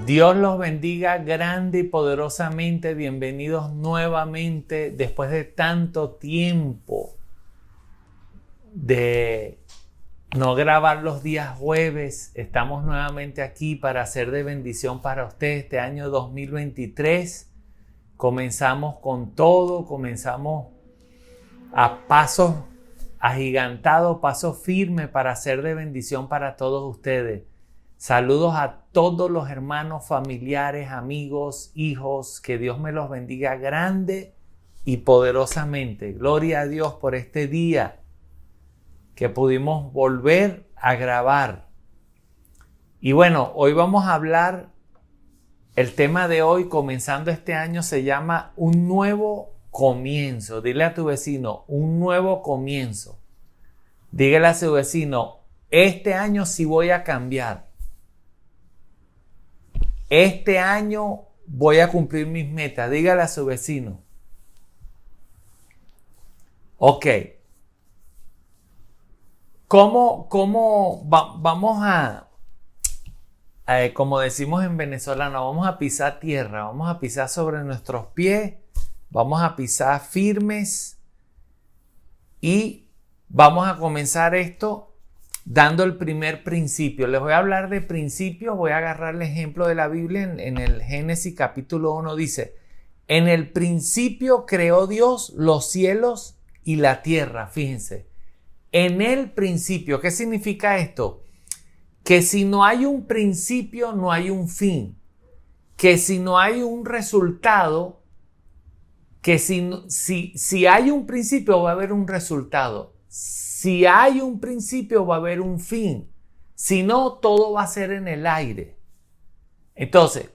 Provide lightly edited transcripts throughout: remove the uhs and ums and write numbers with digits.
Dios los bendiga grande y poderosamente. Bienvenidos nuevamente después de tanto tiempo de no grabar los días jueves. Estamos nuevamente aquí para hacer de bendición para ustedes este año 2023. Comenzamos con todo, comenzamos a pasos agigantados, pasos firmes para hacer de bendición para todos ustedes. Saludos a todos los hermanos, familiares, amigos, hijos. Que Dios me los bendiga grande y poderosamente. Gloria a Dios por este día que pudimos volver a grabar. Y bueno, hoy vamos a hablar, el tema de hoy, comenzando este año, se llama un nuevo comienzo. Dile a tu vecino, un nuevo comienzo. Dígale a su vecino, este año sí voy a cambiar. Este año voy a cumplir mis metas. Dígale a su vecino. Ok. Vamos a, como decimos en venezolano, vamos a pisar tierra, vamos a pisar sobre nuestros pies, vamos a pisar firmes y vamos a comenzar esto dando el primer principio. Les voy a hablar de principios, voy a agarrar el ejemplo de la Biblia en el Génesis capítulo 1, dice, en el principio creó Dios los cielos y la tierra, fíjense. En el principio, ¿qué significa esto? Que si no hay un principio, no hay un fin. Que si no hay un resultado, que si hay un principio, va a haber un resultado. Si hay un principio, va a haber un fin. Si no, todo va a ser en el aire. Entonces,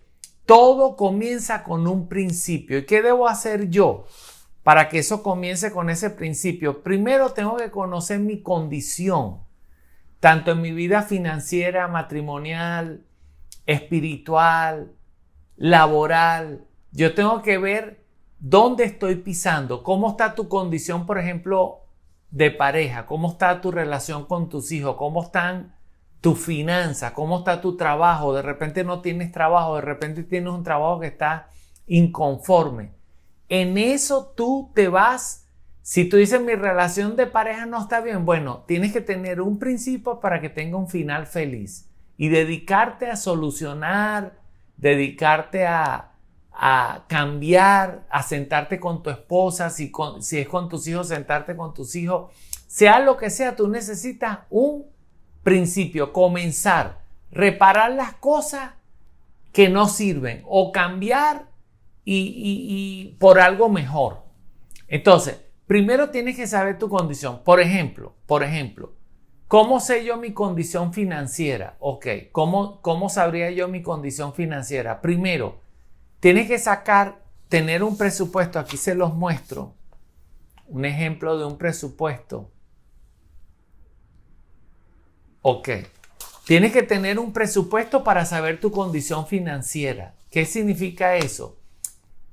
todo comienza con un principio. ¿Y qué debo hacer yo para que eso comience con ese principio? Primero tengo que conocer mi condición, tanto en mi vida financiera, matrimonial, espiritual, laboral. Yo tengo que ver dónde estoy pisando, cómo está tu condición, por ejemplo, de pareja, cómo está tu relación con tus hijos, cómo están tus finanzas, cómo está tu trabajo. De repente no tienes trabajo, de repente tienes un trabajo que está inconforme. En eso tú te vas. Si tú dices mi relación de pareja no está bien, bueno, tienes que tener un principio para que tenga un final feliz y dedicarte a solucionar, dedicarte a cambiar, a sentarte con tu esposa, si es con tus hijos, sentarte con tus hijos, sea lo que sea, tú necesitas un principio, comenzar, reparar las cosas que no sirven o cambiar y por algo mejor. Entonces, primero tienes que saber tu condición. Por ejemplo, ¿cómo sé yo mi condición financiera? Ok, ¿cómo sabría yo mi condición financiera? Primero, tienes que tener un presupuesto. Aquí se los muestro. Un ejemplo de un presupuesto. Ok. Tienes que tener un presupuesto para saber tu condición financiera. ¿Qué significa eso?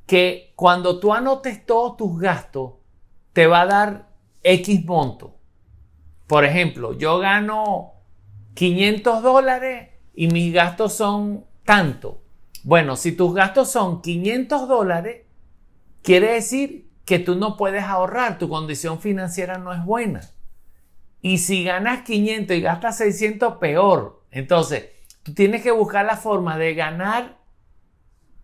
Que cuando tú anotes todos tus gastos, te va a dar X monto. Por ejemplo, yo gano $500 y mis gastos son tanto. Bueno, si tus gastos son $500, quiere decir que tú no puedes ahorrar, tu condición financiera no es buena. Y si ganas 500 y gastas 600, peor. Entonces, tú tienes que buscar la forma de ganar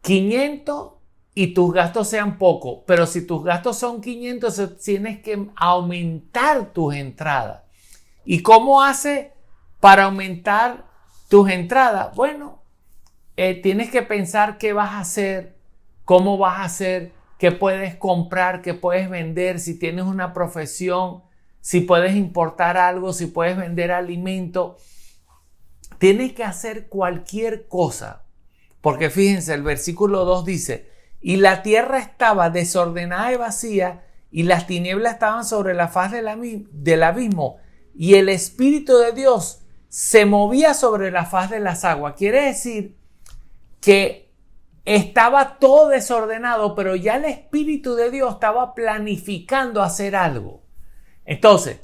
500 y tus gastos sean pocos. Pero si tus gastos son 500, tienes que aumentar tus entradas. ¿Y cómo hace para aumentar tus entradas? Bueno, tienes que pensar qué vas a hacer, cómo vas a hacer, qué puedes comprar, qué puedes vender, si tienes una profesión, si puedes importar algo, si puedes vender alimento. Tienes que hacer cualquier cosa. Porque fíjense, el versículo 2 dice, y la tierra estaba desordenada y vacía, y las tinieblas estaban sobre la faz del abismo, y el Espíritu de Dios se movía sobre la faz de las aguas. Quiere decir que estaba todo desordenado, pero ya el Espíritu de Dios estaba planificando hacer algo. Entonces,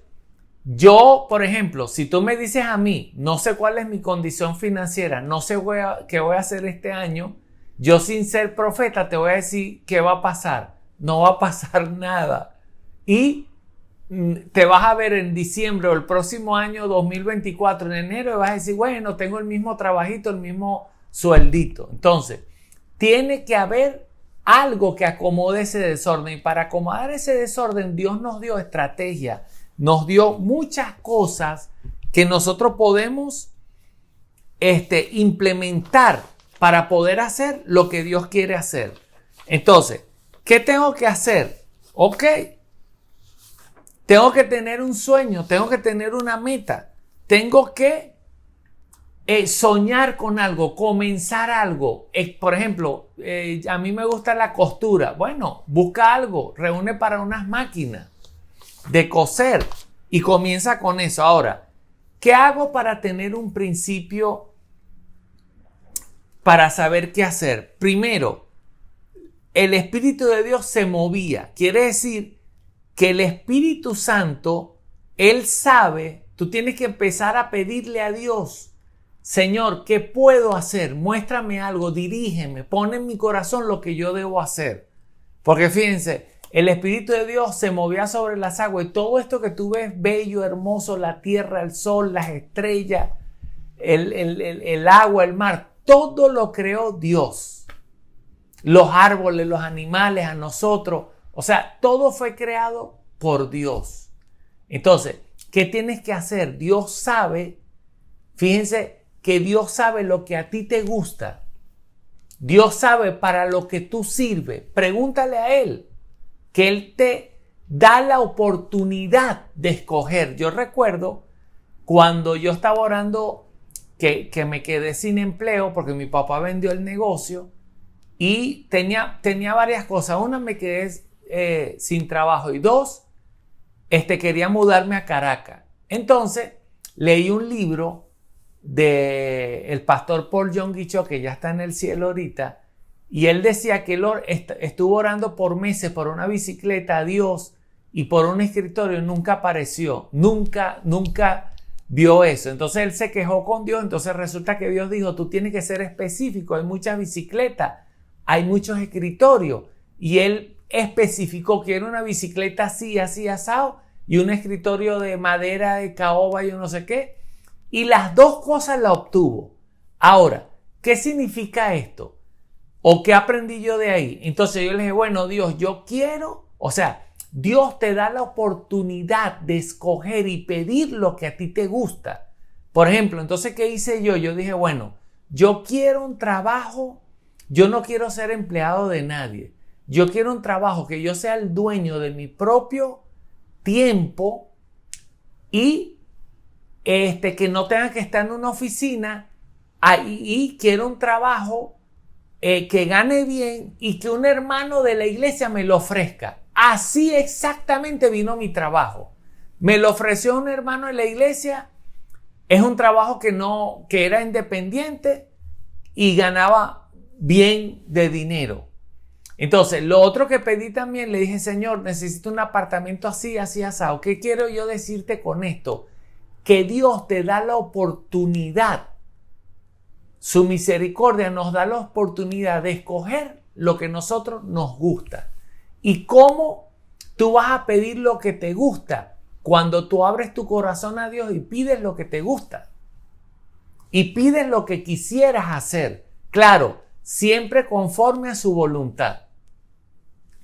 Yo, por ejemplo, si tú me dices a mí, no sé cuál es mi condición financiera, no sé qué voy a hacer este año, yo sin ser profeta te voy a decir qué va a pasar. No va a pasar nada. Y te vas a ver en diciembre o el próximo año 2024, en enero, y vas a decir, bueno, tengo el mismo trabajito, el mismo sueldito. Entonces, tiene que haber algo que acomode ese desorden. Y para acomodar ese desorden, Dios nos dio estrategia, nos dio muchas cosas que nosotros podemos implementar para poder hacer lo que Dios quiere hacer. Entonces, ¿qué tengo que hacer? Ok, tengo que tener un sueño, tengo que tener una meta, tengo que soñar con algo, comenzar algo. Por ejemplo, a mí me gusta la costura. Bueno, busca algo, reúne para unas máquinas de coser y comienza con eso. Ahora, ¿qué hago para tener un principio, para saber qué hacer? Primero, el Espíritu de Dios se movía. Quiere decir que el Espíritu Santo, Él sabe, tú tienes que empezar a pedirle a Dios, Señor, ¿qué puedo hacer? Muéstrame algo, dirígeme, pon en mi corazón lo que yo debo hacer. Porque fíjense, el Espíritu de Dios se movía sobre las aguas y todo esto que tú ves bello, hermoso, la tierra, el sol, las estrellas, el agua, el mar, todo lo creó Dios. Los árboles, los animales, a nosotros. O sea, todo fue creado por Dios. Entonces, ¿qué tienes que hacer? Dios sabe, fíjense que Dios sabe lo que a ti te gusta. Dios sabe para lo que tú sirves. Pregúntale a Él, que Él te da la oportunidad de escoger. Yo recuerdo cuando yo estaba orando que me quedé sin empleo porque mi papá vendió el negocio y tenía varias cosas. Una, me quedé sin trabajo y dos, quería mudarme a Caracas. Entonces leí un libro del pastor Paul Yonggi Cho, que ya está en el cielo ahorita, y él decía que él estuvo orando por meses por una bicicleta a Dios y por un escritorio, nunca apareció, nunca vio eso. Entonces él se quejó con Dios. Entonces resulta que Dios dijo, tú tienes que ser específico, hay muchas bicicletas, hay muchos escritorios, y él especificó que era una bicicleta así, así, asado, y un escritorio de madera, de caoba y no sé qué, y las dos cosas la obtuvo. Ahora, ¿qué significa esto? ¿O qué aprendí yo de ahí? Entonces yo le dije, bueno, Dios, yo quiero, o sea, Dios te da la oportunidad de escoger y pedir lo que a ti te gusta. Por ejemplo, entonces, ¿qué hice yo? Yo dije, bueno, yo quiero un trabajo, yo no quiero ser empleado de nadie. Yo quiero un trabajo que yo sea el dueño de mi propio tiempo y que no tenga que estar en una oficina, y quiero un trabajo que gane bien y que un hermano de la iglesia me lo ofrezca. Así exactamente vino mi trabajo. Me lo ofreció un hermano de la iglesia. Es un trabajo que era independiente y ganaba bien de dinero. Entonces, lo otro que pedí también, le dije, Señor, necesito un apartamento así, así, asado. ¿Qué quiero yo decirte con esto? Que Dios te da la oportunidad. Su misericordia nos da la oportunidad de escoger lo que a nosotros nos gusta. ¿Y cómo tú vas a pedir lo que te gusta? Cuando tú abres tu corazón a Dios y pides lo que te gusta. Y pides lo que quisieras hacer. Claro, siempre conforme a su voluntad.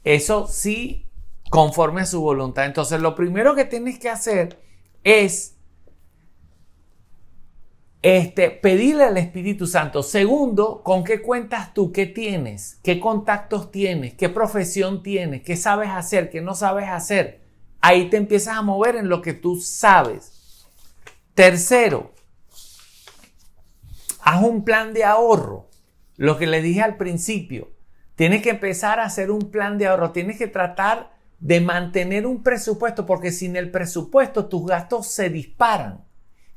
Eso sí, conforme a su voluntad. Entonces, lo primero que tienes que hacer es pedirle al Espíritu Santo. Segundo, ¿con qué cuentas tú? ¿Qué tienes? ¿Qué contactos tienes? ¿Qué profesión tienes? ¿Qué sabes hacer? ¿Qué no sabes hacer? Ahí te empiezas a mover en lo que tú sabes. Tercero, haz un plan de ahorro. Lo que le dije al principio. Tienes que empezar a hacer un plan de ahorro. Tienes que tratar de mantener un presupuesto, porque sin el presupuesto tus gastos se disparan.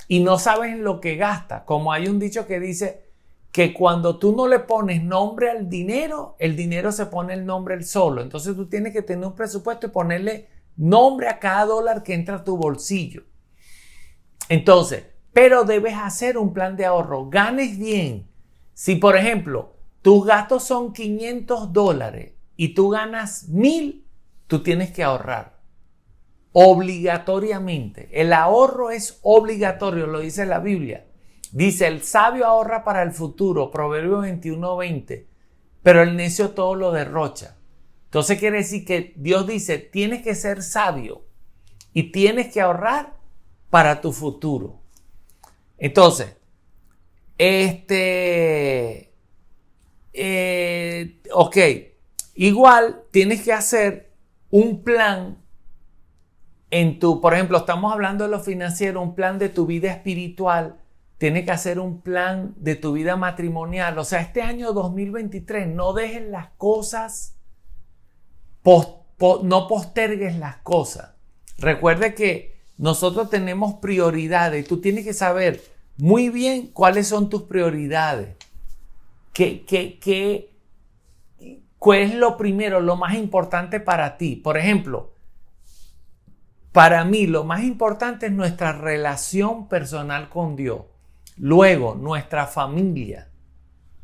Y no sabes en lo que gastas. Como hay un dicho que dice que cuando tú no le pones nombre al dinero, el dinero se pone el nombre él solo. Entonces tú tienes que tener un presupuesto y ponerle nombre a cada dólar que entra a tu bolsillo. Entonces, pero debes hacer un plan de ahorro. Ganes bien. Si, por ejemplo, tus gastos son $500 y tú ganas 1,000, tú tienes que ahorrar. Obligatoriamente. El ahorro es obligatorio, lo dice la Biblia. Dice, el sabio ahorra para el futuro, Proverbios 21:20, pero el necio todo lo derrocha. Entonces quiere decir que Dios dice, tienes que ser sabio y tienes que ahorrar para tu futuro. Entonces, ok, igual tienes que hacer un plan por ejemplo, estamos hablando de lo financiero, un plan de tu vida espiritual, tienes que hacer un plan de tu vida matrimonial. O sea, este año 2023, no dejes las cosas, no postergues las cosas. Recuerde que nosotros tenemos prioridades y tú tienes que saber muy bien cuáles son tus prioridades. ¿Cuál es lo primero, lo más importante para ti? Por ejemplo, para mí lo más importante es nuestra relación personal con Dios. Luego, nuestra familia.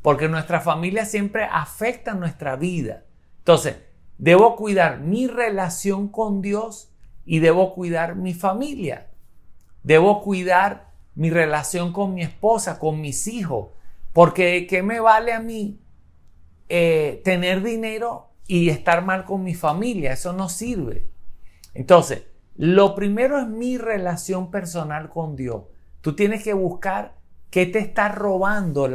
Porque nuestra familia siempre afecta nuestra vida. Entonces, debo cuidar mi relación con Dios y debo cuidar mi familia. Debo cuidar mi relación con mi esposa, con mis hijos. Porque ¿qué me vale a mí tener dinero y estar mal con mi familia? Eso no sirve. Entonces, lo primero es mi relación personal con Dios. Tú tienes que buscar qué te está robando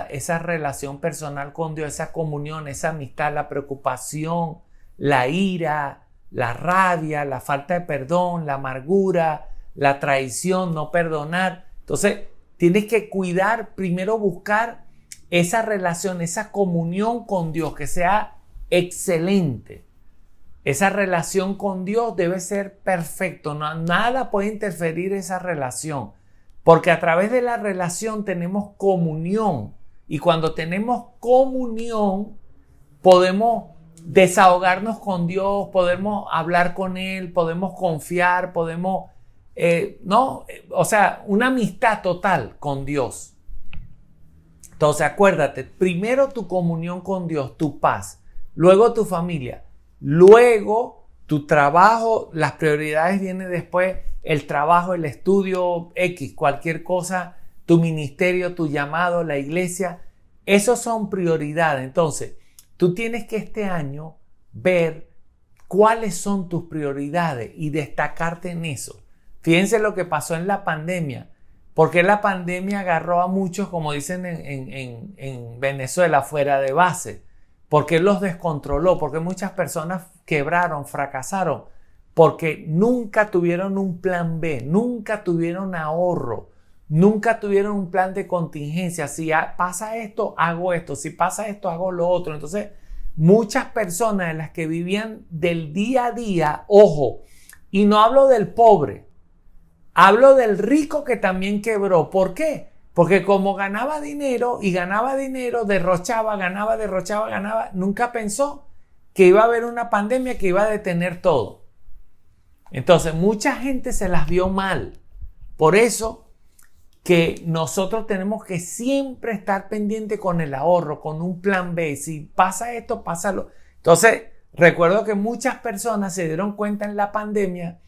esa relación personal con Dios, esa comunión, esa amistad, la preocupación, la ira, la rabia, la falta de perdón, la amargura, la traición, no perdonar. Entonces, tienes que cuidar, primero buscar esa relación, esa comunión con Dios que sea excelente. Esa relación con Dios debe ser perfecto. Nada puede interferir esa relación. Porque a través de la relación tenemos comunión. Y cuando tenemos comunión, podemos desahogarnos con Dios, podemos hablar con Él, podemos confiar, podemos... o sea, una amistad total con Dios. Entonces acuérdate, primero tu comunión con Dios, tu paz, luego tu familia, luego tu trabajo, las prioridades vienen después, el trabajo, el estudio, X, cualquier cosa, tu ministerio, tu llamado, la iglesia, esos son prioridades. Entonces, tú tienes que este año ver cuáles son tus prioridades y destacarte en eso. Fíjense lo que pasó en la pandemia. Porque la pandemia agarró a muchos, como dicen en Venezuela, fuera de base. Porque los descontroló, porque muchas personas quebraron, fracasaron, porque nunca tuvieron un plan B, nunca tuvieron ahorro, nunca tuvieron un plan de contingencia. Si pasa esto, hago esto, si pasa esto, hago lo otro. Entonces, muchas personas de las que vivían del día a día, ojo, y no hablo del pobre, hablo del rico que también quebró. ¿Por qué? Porque como ganaba dinero, derrochaba, ganaba, nunca pensó que iba a haber una pandemia que iba a detener todo. Entonces, mucha gente se las vio mal. Por eso que nosotros tenemos que siempre estar pendiente con el ahorro, con un plan B. Si pasa esto, pásalo. Entonces, recuerdo que muchas personas se dieron cuenta en la pandemia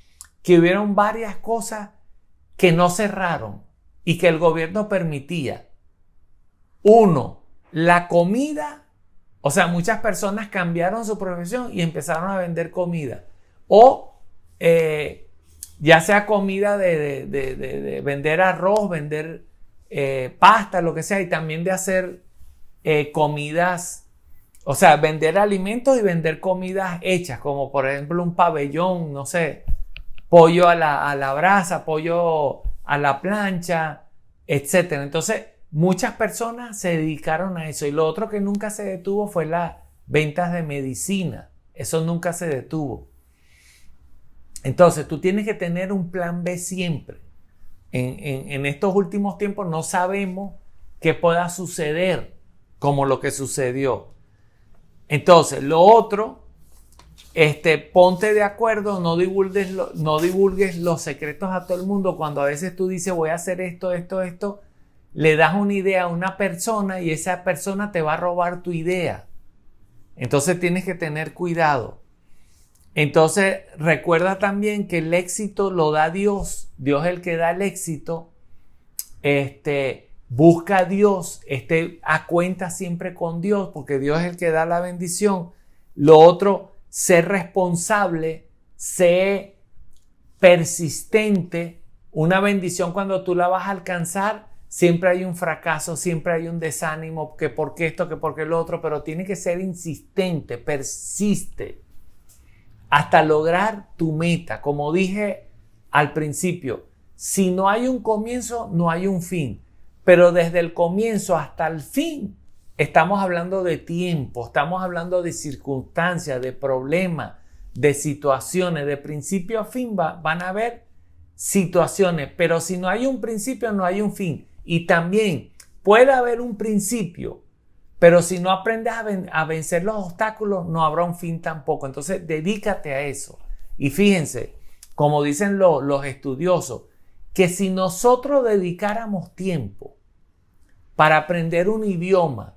que hubieron varias cosas que no cerraron y que el gobierno permitía. Uno, la comida. O sea, muchas personas cambiaron su profesión y empezaron a vender comida. O ya sea comida de vender arroz, vender pasta, lo que sea, y también de hacer comidas, o sea, vender alimentos y vender comidas hechas, como por ejemplo un pabellón, no sé, pollo a la brasa, pollo a la plancha, etc. Entonces, muchas personas se dedicaron a eso. Y lo otro que nunca se detuvo fue las ventas de medicina. Eso nunca se detuvo. Entonces, tú tienes que tener un plan B siempre. En estos últimos tiempos no sabemos qué pueda suceder como lo que sucedió. Entonces, lo otro Ponte de acuerdo, no divulgues los secretos a todo el mundo. Cuando a veces tú dices voy a hacer esto, le das una idea a una persona y esa persona te va a robar tu idea. Entonces tienes que tener cuidado. Entonces recuerda también que el éxito lo da Dios. Dios es el que da el éxito. Busca a Dios, a cuenta siempre con Dios, porque Dios es el que da la bendición. Lo otro, ser responsable, ser persistente. Una bendición cuando tú la vas a alcanzar, siempre hay un fracaso, siempre hay un desánimo, que por qué esto, que por qué lo otro, pero tiene que ser insistente, persiste hasta lograr tu meta. Como dije al principio, si no hay un comienzo, no hay un fin, pero desde el comienzo hasta el fin estamos hablando de tiempo, estamos hablando de circunstancias, de problemas, de situaciones, de principio a fin van a haber situaciones, pero si no hay un principio, no hay un fin. Y también puede haber un principio, pero si no aprendes a vencer los obstáculos, no habrá un fin tampoco. Entonces, dedícate a eso. Y fíjense, como dicen los estudiosos, que si nosotros dedicáramos tiempo para aprender un idioma,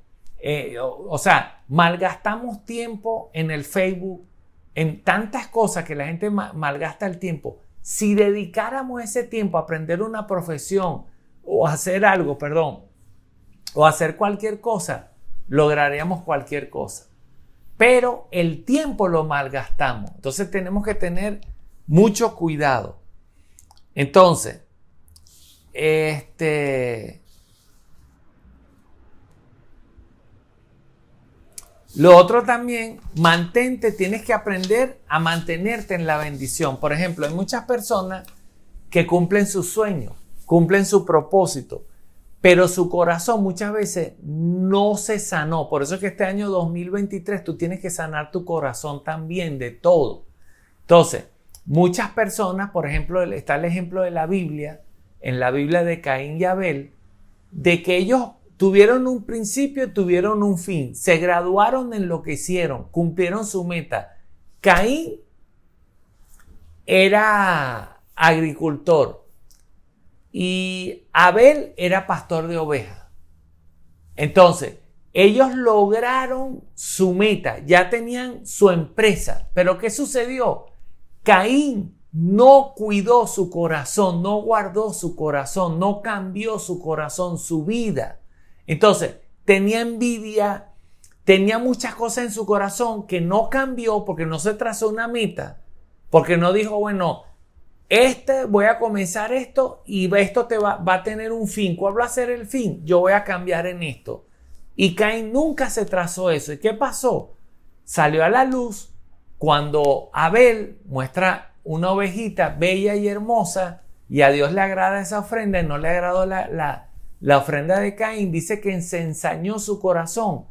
malgastamos tiempo en el Facebook, en tantas cosas que la gente malgasta el tiempo. Si dedicáramos ese tiempo a aprender una profesión o hacer algo, o hacer cualquier cosa, lograríamos cualquier cosa. Pero el tiempo lo malgastamos. Entonces tenemos que tener mucho cuidado. Entonces, lo otro también, tienes que aprender a mantenerte en la bendición. Por ejemplo, hay muchas personas que cumplen sus sueños, cumplen su propósito, pero su corazón muchas veces no se sanó. Por eso es que este año 2023 tú tienes que sanar tu corazón también de todo. Entonces, muchas personas, por ejemplo, está el ejemplo de la Biblia, en la Biblia de Caín y Abel, de que ellos tuvieron un principio y tuvieron un fin. Se graduaron en lo que hicieron, cumplieron su meta. Caín era agricultor y Abel era pastor de ovejas. Entonces, ellos lograron su meta, ya tenían su empresa. Pero ¿qué sucedió? Caín no cuidó su corazón, no guardó su corazón, no cambió su corazón, su vida. Entonces, tenía envidia, tenía muchas cosas en su corazón que no cambió porque no se trazó una meta, porque no dijo, bueno, voy a comenzar esto y esto va a tener un fin. ¿Cuál va a ser el fin? Yo voy a cambiar en esto. Y Caín nunca se trazó eso. ¿Y qué pasó? Salió a la luz cuando Abel muestra una ovejita bella y hermosa y a Dios le agrada esa ofrenda y no le agradó la ofrenda de Caín. Dice que se ensañó su corazón,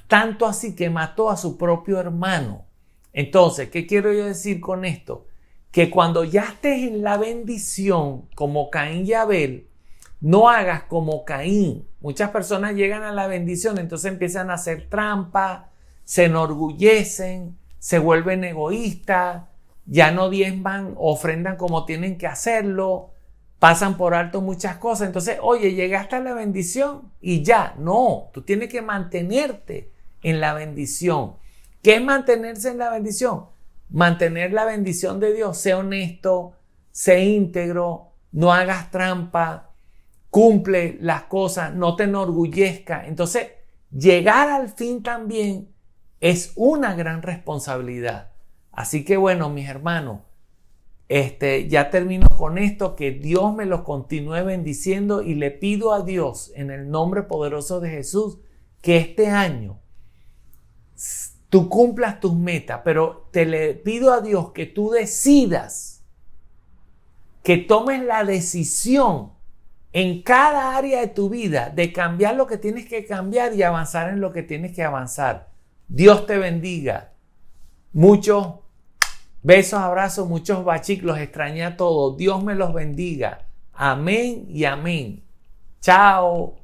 tanto así que mató a su propio hermano. Entonces, ¿qué quiero yo decir con esto? Que cuando ya estés en la bendición, como Caín y Abel, no hagas como Caín. Muchas personas llegan a la bendición, entonces empiezan a hacer trampa, se enorgullecen, se vuelven egoístas, ya no diezman, ofrendan como tienen que hacerlo, pasan por alto muchas cosas. Entonces, oye, llegaste a la bendición y ya. No, tú tienes que mantenerte en la bendición. ¿Qué es mantenerse en la bendición? Mantener la bendición de Dios. Sé honesto, sé íntegro, no hagas trampa, cumple las cosas, no te enorgullezcas. Entonces, llegar al fin también es una gran responsabilidad. Así que bueno, mis hermanos, ya termino con esto, que Dios me los continúe bendiciendo y le pido a Dios en el nombre poderoso de Jesús que este año tú cumplas tus metas, pero le pido a Dios que tú decidas, que tomes la decisión en cada área de tu vida de cambiar lo que tienes que cambiar y avanzar en lo que tienes que avanzar. Dios te bendiga. Muchos besos, abrazos, muchos bachicos, los extrañé a todos. Dios me los bendiga. Amén y amén. Chao.